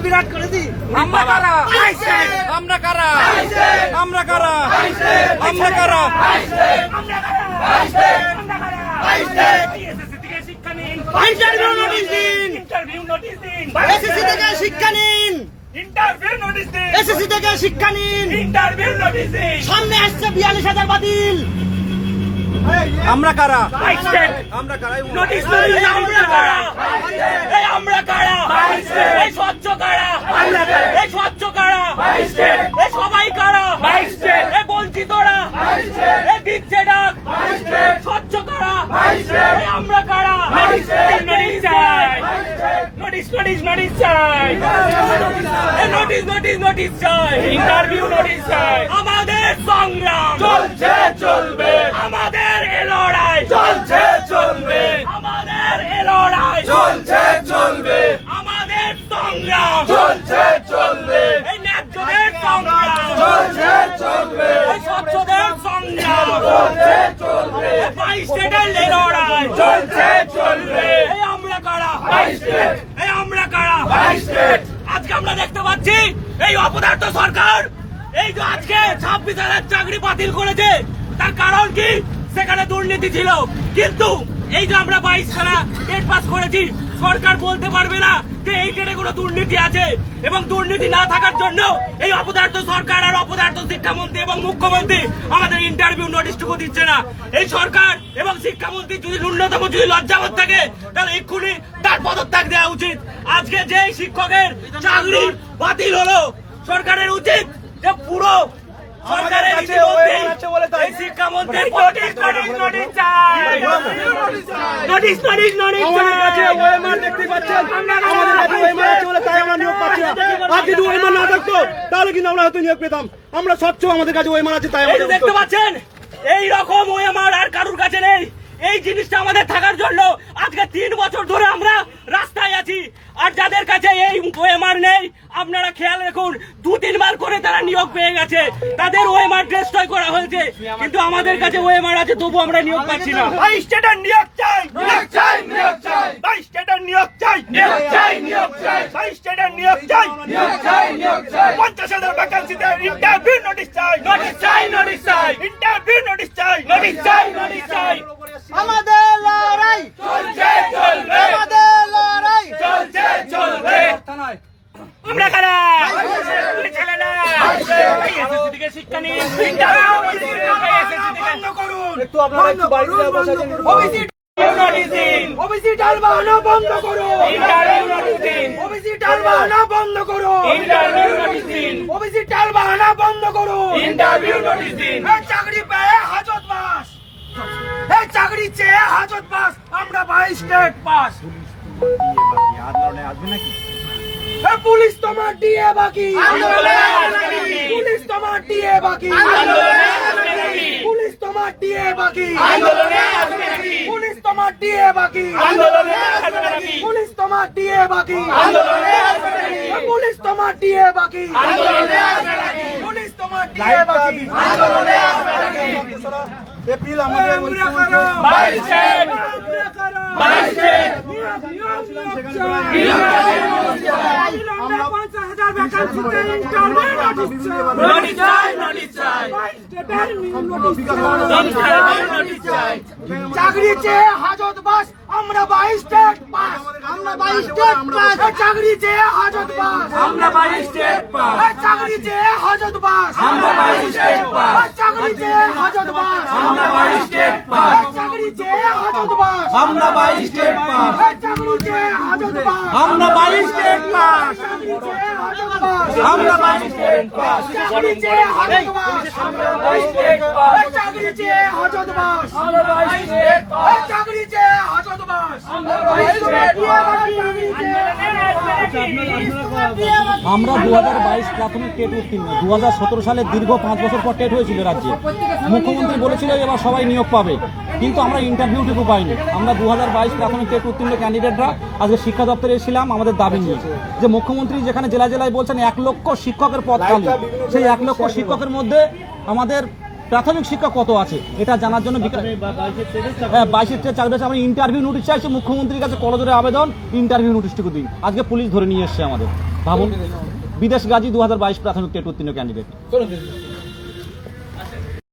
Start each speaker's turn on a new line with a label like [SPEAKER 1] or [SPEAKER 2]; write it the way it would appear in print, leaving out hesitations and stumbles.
[SPEAKER 1] বিরাট করে দি
[SPEAKER 2] আমরা কারা আমরা কারা আমরা কারা আমরা কারা
[SPEAKER 1] ইন্টারভিউ নোটিশ দিন এসএসসি থেকে শিক্ষা নিন
[SPEAKER 3] ইন্টারভিউ নোটিশ দিন
[SPEAKER 1] এসএসসি থেকে শিক্ষা নিন
[SPEAKER 3] ইন্টারভিউ নোটিশ দিন
[SPEAKER 1] সামনে আসছে 42,000 বাতিল
[SPEAKER 2] আমরা কারা
[SPEAKER 3] আমরা কারা নোটিশ দিন আমরা কারা এই আমরা কারা এই স্বচ্ছ কারা এই স্বচ্ছ কারা এই সবাই কারা এই বঞ্চিতরা এই দিচ্ছে ডাক স্বচ্ছ কারা এই আমরা কারা নোটিশ চাই নোটিশ নোটিশ নোটিশ চাই এই নোটিশ নোটিশ নোটিশ চাই ইন্টারভিউ নোটিশ চাই আমাদের সংগ্রাম চলছে চলবে আমাদের এই লড়াই চলছে চলবে আমাদের এই লড়াই চলছে চলবে আমাদের সংগ্রাম চলছে চলবে এই ন্যায্যদের সংগ্রাম চলছে চলবে এই স্বচ্ছদের সংগ্রাম চলছে চলবে 22 স্টেটের লড়াই চলছে চলবে এই আমরা কারা 22 স্টেট এই আমরা কারা 22 স্টেট আজকে আমরা দেখতে পাচ্ছি এই অপদার্থ সরকার এই যে আজকে 26,000 চাকরি বাতিল করেছে তার কারণ কি সেখানে দুর্নীতি ছিল কিন্তু এই যে আমরা 22খানা টেট পাস করেছি সরকার বলতে পারবে না যে এই টেটে কোনো দুর্নীতি আছে এবং দুর্নীতি না থাকার জন্য এই অপদার্থ সরকার আর অপদার্থ শিক্ষামন্ত্রী এবং মুখ্যমন্ত্রী আমাদের ইন্টারভিউ নোটিশটুকু দিচ্ছে না এই সরকার এবং শিক্ষামন্ত্রী যদি ন্যূনতম যদি লজ্জাবোধ থাকে তাহলে এক্ষুনি তার পদত্যাগ দেওয়া উচিত আজকে যে শিক্ষকের চাকরি বাতিল হলো সরকারের উচিত যে পুরো সরকারের এই শিক্ষামন্ত্রীর নোটিশ চাই নোটিশ নোটিশ নোটিশ
[SPEAKER 1] ওএমআর দেখতে পাচ্ছেন আমাদের কাছে ওএমআর আছে বলে তাই আমরা নিয়োগ পাচ্ছি না আর যদি ওএমআর না থাকতো তাহলে কিন্তু আমরা হয়তো নিয়োগ পেতাম আমরা স্বচ্ছ আমাদের কাছে ওএমআর আছে তাই আমরা
[SPEAKER 3] দেখতে পাচ্ছেন এই রকম ওএমআর আর কারুর কাছে নেই এই জিনিসটা আমাদের থাকার জন্য আজকে 3 বছর ধরে আমরা রাস্তায় আছি আর যাদের কাছে এই ওএমআর নেই আপনারা খেয়াল রাখুন 2-3 বার করে তারা নিয়োগ পেয়ে গেছে তাদের ওএমআর ডেস্ট্রয় করা হয়েছে কিন্তু আমাদের কাছে ওএমআর আছে তবু আমরা নিয়োগ পাচ্ছি না 22 স্টেটের নিয়োগ চাই নিয়োগ চাই নিয়োগ চাই 22 স্টেটের নিয়োগ চাই নিয়োগ চাই নিয়োগ চাই 22 স্টেটের নিয়োগ চাই নিয়োগ চাই নিয়োগ চাই 50,000 ভ্যাকেন্সিতে ইন্টারভিউ নোটিশ চাই নোটিশ চাই নোটিশ চাই ইন্টারভিউ নোটিশ চাই নোটিশ চাই নোটিশ চাই
[SPEAKER 1] আমাদের লড়াই
[SPEAKER 3] চলছে চলবে
[SPEAKER 1] আমাদের লড়াই
[SPEAKER 3] চলছে চলবে আমরা কারা তুই ছেলে না এসএসসি থেকে শিক্ষা নিন বন্ধ করুন
[SPEAKER 1] একটু আপনারা একটু বাইরে বসে আছেন
[SPEAKER 3] ওবিসি নোটিশ দিন
[SPEAKER 1] ওবিসি ডাল বাহানা বন্ধ করুন
[SPEAKER 3] ইন্টারভিউ নোটিশ দিন
[SPEAKER 1] ওবিসি ডাল বাহানা বন্ধ করুন
[SPEAKER 3] ইন্টারভিউ নোটিশ দিন
[SPEAKER 1] ওবিসি ডাল বাহানা বন্ধ করুন
[SPEAKER 3] ইন্টারভিউ নোটিশ দিন
[SPEAKER 1] এই চাকরি পেয়ে হাজত বাস এই চাকরি চেয়ে হাজত বাস আমরা 22 স্টেট পাস এই পুলিশ তোমার ডিএ বাকি
[SPEAKER 3] আন্দোলনে আসবে নাকি?
[SPEAKER 1] পুলিশ তোমার ডিএ বাকি
[SPEAKER 3] আন্দোলনে আসবে নাকি?
[SPEAKER 1] পুলিশ তোমার ডিএ বাকি
[SPEAKER 3] আন্দোলনে আসবে নাকি?
[SPEAKER 1] পুলিশ তোমার ডিএ বাকি
[SPEAKER 3] আন্দোলনে আসবে নাকি?
[SPEAKER 1] পুলিশ তোমার ডিএ বাকি
[SPEAKER 3] আন্দোলনে আসবে নাকি?
[SPEAKER 1] পুলিশ তোমার ডিএ বাকি
[SPEAKER 3] আন্দোলনে আসবে নাকি?
[SPEAKER 1] পুলিশ তোমার ডিএ বাকি
[SPEAKER 3] আন্দোলনে আসবে নাকি?
[SPEAKER 1] এপ্রিল আমাদের
[SPEAKER 3] 22 স্টেট 22 স্টেট নোটিশ চাই নোটিশ চাই নোটিশ চাই
[SPEAKER 1] চাকরি চেয়ে হাজত বাস আমরা 22 স্টেট পাস আমরা 22 স্টেট পাস চাকরি চেয়ে হাজত বাস
[SPEAKER 3] আমরা 22 স্টেট পাস
[SPEAKER 1] চাকরি চেয়ে হাজত বাস
[SPEAKER 3] আমরা 22 স্টেট পাস
[SPEAKER 1] চাকরি চেয়ে হাজত বাস
[SPEAKER 3] আমরা 22 স্টেট পাস
[SPEAKER 1] চাকরি চেয়ে হাজত বাস
[SPEAKER 3] আমরা 22 স্টেট পাস
[SPEAKER 1] চাকরি চেয়ে হাজত বাস
[SPEAKER 3] আমরা 22 স্টেট পাস
[SPEAKER 1] চাকরি চেয়ে হাজত বাস
[SPEAKER 3] আমরা 22 স্টেট পাস
[SPEAKER 1] চাকরি চেয়ে হাজত বাস
[SPEAKER 3] আমরা 22 স্টেট পাস
[SPEAKER 1] চাকরি চেয়ে হাজত বাস
[SPEAKER 3] আমরা 22 স্টেট পাস
[SPEAKER 1] চাকরি চেয়ে হাজত বাস
[SPEAKER 3] আমরা 22 স্টেট
[SPEAKER 4] আমরা 2022 প্রাথমিক টেট উত্তীর্ণ 2017 সালে দীর্ঘ 5 বছর পর টেট হয়েছিল রাজ্যে মুখ্যমন্ত্রী বলেছিল এবার সবাই নিয়োগ পাবে কিন্তু আমরা ইন্টারভিউটুকু পাইনি আমরা 2022 প্রাথমিক টেট উত্তীর্ণ ক্যান্ডিডেটরা আজকে শিক্ষা দপ্তরে এসেছিলাম আমাদের দাবি নিয়ে যে মুখ্যমন্ত্রী যেখানে জেলায় জেলায় বলছেন 1 লক্ষ শিক্ষকের পদ খালি সেই 1 লক্ষ শিক্ষকের মধ্যে আমাদের প্রাথমিক শিক্ষা কত আছে এটা জানার জন্য হ্যাঁ 22-এর চাকরি আছে। আমরা ইন্টারভিউ নোটিশ চাইছি মুখ্যমন্ত্রীর কাছে, করজোড়ে আবেদন ইন্টারভিউ নোটিশটুকু দিন। আজকে পুলিশ ধরে নিয়ে এসছে আমাদের, ভাবুন। বিদেশ গাজী 2022 প্রাথমিক টেট উত্তীর্ণ ক্যান্ডিডেট।